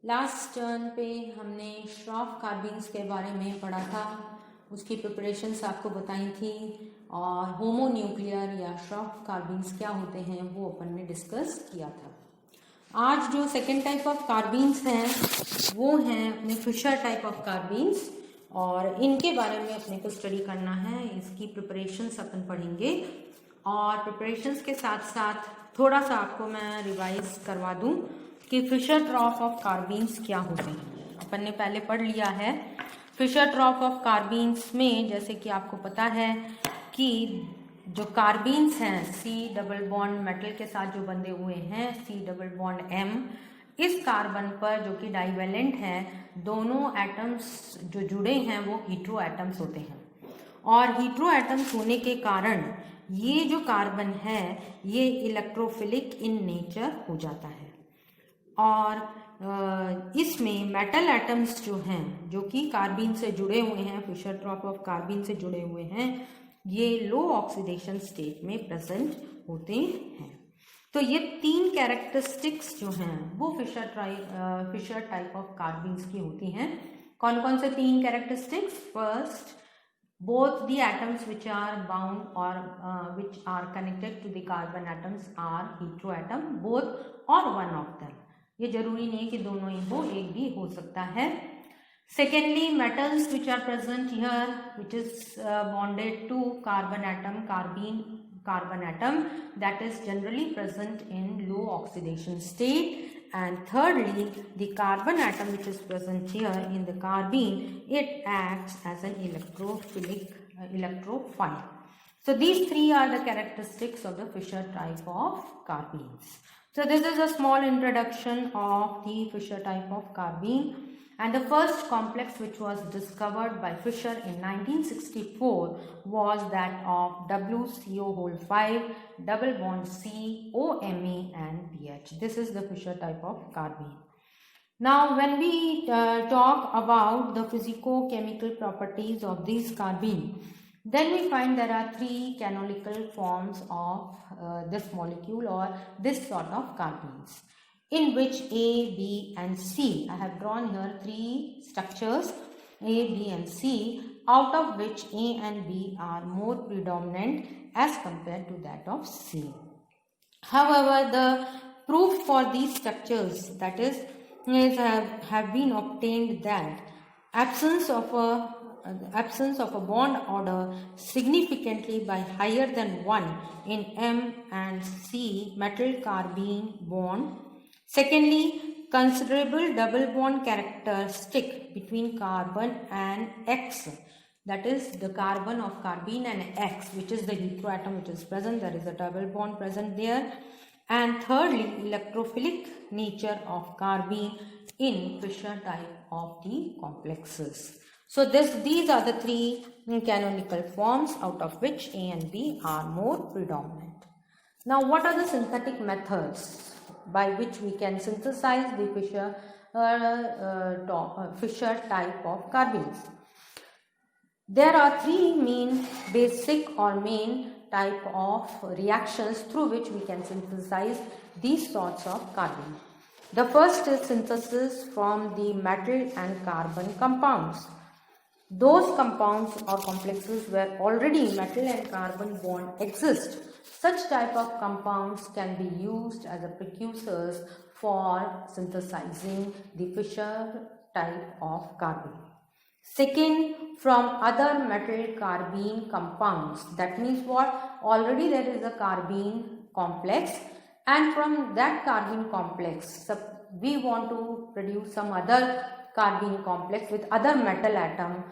Last turn पे हमने श्रॉफ कार्बिन्स के बारे में पढ़ा था, उसकी प्रिपरेशंस आपको बताई थी और होमोन्यूक्लियर या श्रॉफ कार्बिन्स क्या होते हैं वो अपन ने डिस्कस किया था। आज जो सेकेंड टाइप ऑफ कार्बिन्स हैं वो हैं अपने फिशर टाइप ऑफ कार्बिन्स और इनके बारे में अपने को स्टडी करना है। इसकी प्रिपरेशंस अपन पढ़ेंगे और प्रिपरेशंस के साथ साथ थोड़ा सा आपको मैं रिवाइज करवा दूं कि फिशर ट्रॉफ ऑफ कार्बिन्स क्या होते हैं। अपन ने पहले पढ़ लिया है। फिशर ट्रॉफ ऑफ कार्बिन्स में जैसे कि आपको पता है कि जो कार्बिन्स हैं सी डबल बॉन्ड मेटल के साथ जो बंधे हुए हैं सी डबल बॉन्ड एम, इस कार्बन पर जो कि डाइवेलेंट है, दोनों एटम्स जो जुड़े हैं वो हीट्रो एटम्स होते हैं और हीट्रो एटम्स होने के कारण ये जो कार्बन है ये इलेक्ट्रोफिलिक इन नेचर हो जाता है और इसमें मेटल एटम्स जो हैं जो कि कार्बिन से जुड़े हुए हैं, फिशर ट्रॉफ ऑफ कार्बिन से जुड़े हुए हैं, ये लो ऑक्सीडेशन स्टेट में प्रेजेंट होते हैं। तो ये तीन कैरेक्टरिस्टिक्स जो हैं वो फिशर टाइप ऑफ कार्बिन्स की होती हैं। कौन कौन से तीन characteristics? First, both the atoms which are bound or which are connected to the carbon atoms are heteroatom, both or one of them. ये जरूरी नहीं है कि दोनों ही हो, एक भी हो सकता है। Secondly, metals which are present here which is bonded to carbon atom, carbon atom, that is generally present in low oxidation state. And thirdly, the carbon atom which is present here in the carbene, it acts as an electrophile. So these three are the characteristics of the Fisher type of carbines. So this is a small introduction of the Fisher type of carbene. And the first complex which was discovered by Fisher in 1964 was that of WCO5 double bond C, OMe and BH. This is the Fisher type of carbene. Now when we talk about the physico-chemical properties of these carbene, then we find there are three canonical forms of this molecule or this sort of carbenes, in which A, B and C, I have drawn here three structures A, B and C, out of which A and B are more predominant as compared to that of C. However, the proof for these structures, that is have been obtained that absence of a bond order significantly by higher than 1 in M and C metal carbene bond. Secondly, considerable double bond characteristic between carbon and X, that is the carbon of carbene and X, which is the heteroatom which is present, there is a double bond present there. And thirdly, electrophilic nature of carbene in Fisher type of the complexes. So these are the three canonical forms out of which A and B are more predominant. Now what are the synthetic methods by which we can synthesize the Fisher type of carbenes? There are three main basic or main type of reactions through which we can synthesize these sorts of carbene. The first is synthesis from the metal and carbon compounds. Those compounds or complexes where already metal and carbon bond exist, such type of compounds can be used as a precursors for synthesizing the Fisher type of carbene. Second, from other metal carbene compounds, that means what? Already there is a carbene complex and from that carbene complex we want to produce some other carbene complex with other metal atom,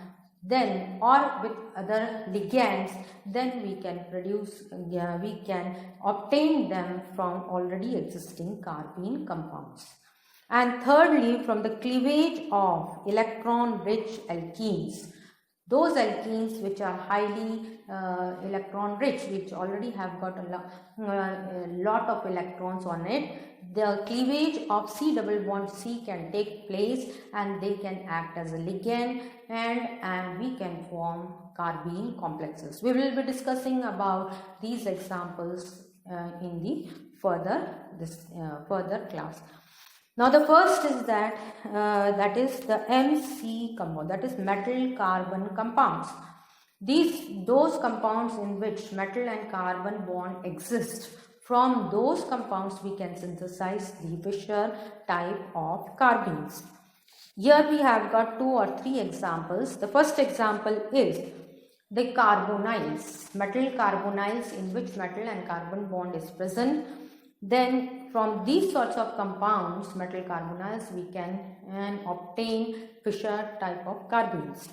then or with other ligands, then we can obtain them from already existing carbene compounds. And thirdly, from the cleavage of electron-rich alkenes, those alkenes which are highly electron-rich, which already have got a lot of electrons on it, the cleavage of C double bond C can take place and they can act as a ligand and we can form carbene complexes. We will be discussing about these examples in the further class. Now the first is that is the MC compound, that is metal carbon compounds. Those compounds in which metal and carbon bond exist, from those compounds we can synthesize the Fischer type of carbenes. Here we have got 2 or 3 examples. The first example is the carbonyls, metal carbonyls in which metal and carbon bond is present. Then from these sorts of compounds, metal carbonyls, we can obtain Fischer type of carbenes.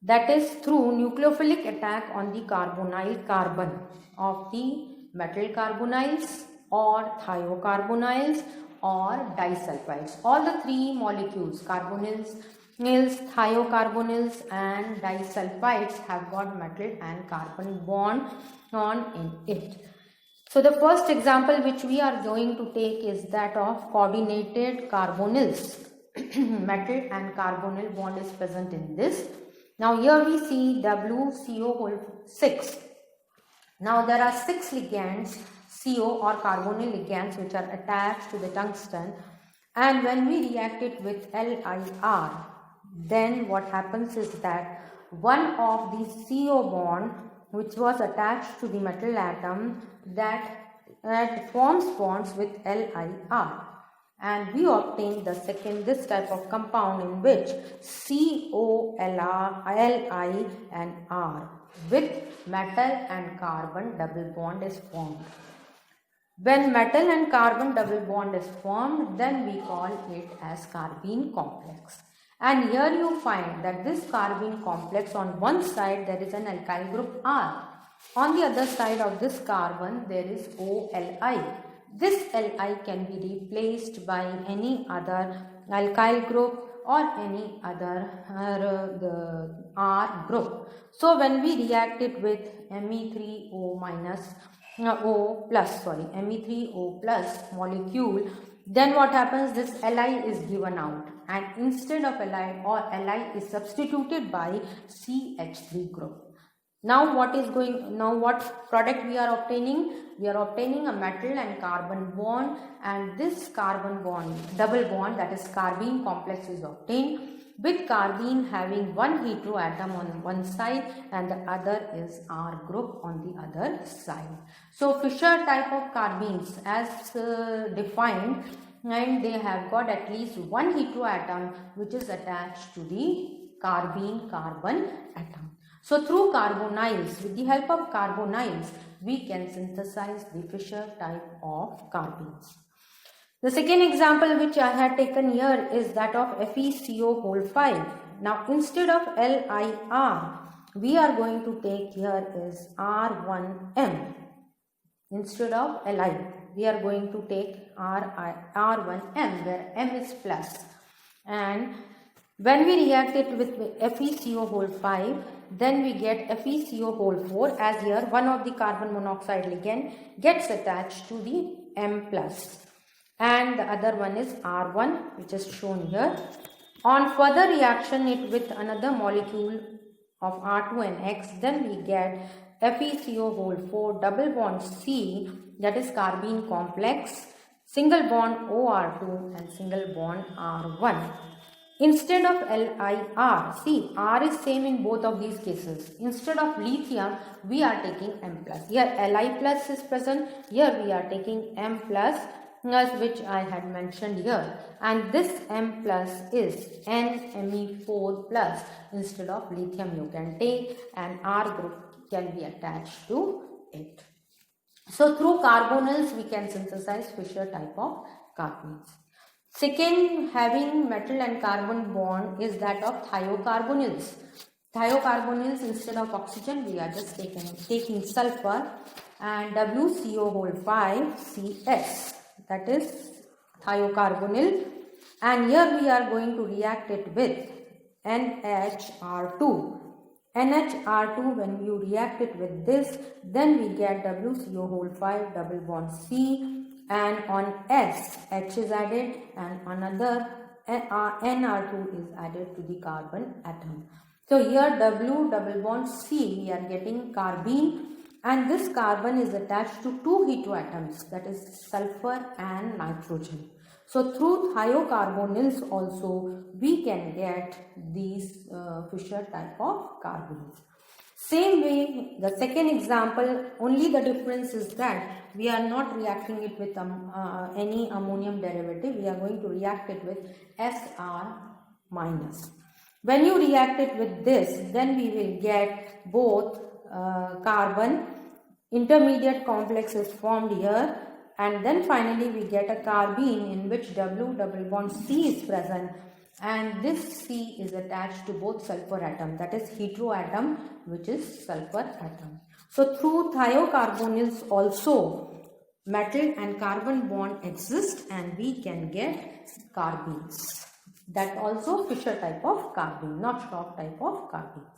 That is through nucleophilic attack on the carbonyl carbon of the metal carbonyls or thiocarbonyls or disulfides. All the 3 molecules, carbonyls, thiocarbonyls and disulfides, have got metal and carbon bond on in it. So the first example which we are going to take is that of coordinated carbonyls. Metal and carbonyl bond is present in this. Now here we see WCO6. Now there are 6 ligands, CO or carbonyl ligands, which are attached to the tungsten, and when we react it with LIR, then what happens is that one of the CO bond which was attached to the metal atom that forms bonds with LIR, and we obtain this type of compound in which CO, Li and R with metal and carbon double bond is formed. When metal and carbon double bond is formed, then we call it as carbene complex. And here you find that this carbene complex, on one side there is an alkyl group R. On the other side of this carbon there is OLi. This Li can be replaced by any other alkyl group or any other R group. So when we react it with Me3O plus molecule, then what happens, this Li is given out, and instead of Li is substituted by CH3 group. Now what product we are obtaining? We are obtaining a metal and carbon bond, and this carbon bond, double bond, that is carbene complex, is obtained with carbene having one heteroatom on one side and the other is R group on the other side. So Fischer type of carbenes as defined, and they have got at least one heteroatom which is attached to the carbene carbon atom. So through carbonyls, with the help of carbonyls, we can synthesize the Fischer type of carbenes. The second example which I had taken here is that of FeCO5. Now instead of LIR, we are going to take here is R1M. Instead of Li, we are going to take R1M, where M is plus. And when we react it with FeCO5, then we get FeCO4, as here one of the carbon monoxide ligand gets attached to the M plus. And the other one is R1, which is shown here. On further reaction it with another molecule of R2 and X, then we get FeCO4 double bond C, that is carbene complex, single bond OR2 and single bond R1. Instead of LIR, see, R is same in both of these cases. Instead of lithium, we are taking M plus. Here Li plus is present, here we are taking M plus, which I had mentioned here, and this M plus is NMe4 plus. Instead of lithium you can take, and R group can be attached to it. So through carbonyls we can synthesize Fischer type of carbenes. Second, having metal and carbon bond is that of thiocarbonyls. Thiocarbonyls, instead of oxygen we are just taking sulfur, and WCO5CS, that is thiocarbonyl, and here we are going to react it with NHR2. NHR2, when you react it with this, then we get WCO5 double bond C, and on S, H is added, and another NR2 is added to the carbon atom. So here W double bond C, we are getting carbene, and this carbon is attached to two heteroatoms, that is sulfur and nitrogen. So through thiocarbonyls also we can get these Fischer type of carbenes. Same way, the second example, only the difference is that we are not reacting it with any ammonium derivative. We are going to react it with Sr minus. When you react it with this, then we will get both carbon, intermediate complex is formed here, and then finally we get a carbene in which W double bond C is present, and this C is attached to both sulfur atom, that is heteroatom, which is sulfur atom. So through thiocarbonyls also metal and carbon bond exist and we can get carbenes. That also Fischer type of carbene, not Schroff type of carbenes.